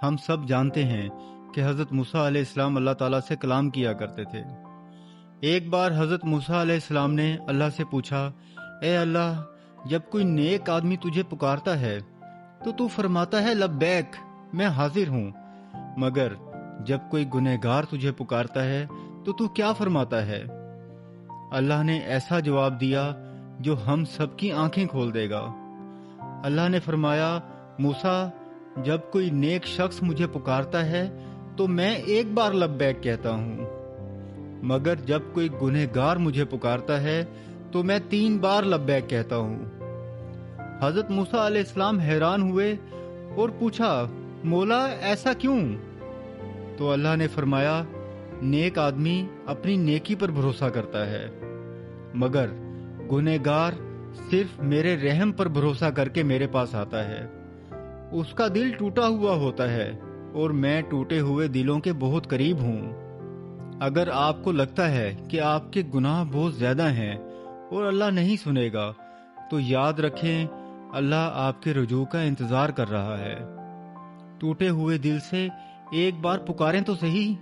ہم سب جانتے ہیں کہ حضرت موسیٰ علیہ السلام اللہ تعالیٰ سے کلام کیا کرتے تھے۔ ایک بار حضرت موسیٰ علیہ السلام نے اللہ سے پوچھا، اے اللہ، جب کوئی نیک آدمی تجھے پکارتا ہے تو تو فرماتا ہے لبیک، میں حاضر ہوں، مگر جب کوئی گنہگار تجھے پکارتا ہے تو تو کیا فرماتا ہے؟ اللہ نے ایسا جواب دیا جو ہم سب کی آنکھیں کھول دے گا۔ اللہ نے فرمایا، موسیٰ، جب کوئی نیک شخص مجھے پکارتا ہے تو میں ایک بار لبیک کہتا ہوں، مگر جب کوئی گنہگار مجھے پکارتا ہے تو میں 3 بار لبیک کہتا ہوں۔ حضرت موسیٰ علیہ السلام حیران ہوئے اور پوچھا، مولا ایسا کیوں؟ تو اللہ نے فرمایا، نیک آدمی اپنی نیکی پر بھروسہ کرتا ہے، مگر گنہگار صرف میرے رحم پر بھروسہ کر کے میرے پاس آتا ہے۔ اس کا دل ٹوٹا ہوا ہوتا ہے اور میں ٹوٹے ہوئے دلوں کے بہت قریب ہوں۔ اگر آپ کو لگتا ہے کہ آپ کے گناہ بہت زیادہ ہیں اور اللہ نہیں سنے گا، تو یاد رکھیں اللہ آپ کے رجوع کا انتظار کر رہا ہے۔ ٹوٹے ہوئے دل سے ایک بار پکاریں تو صحیح۔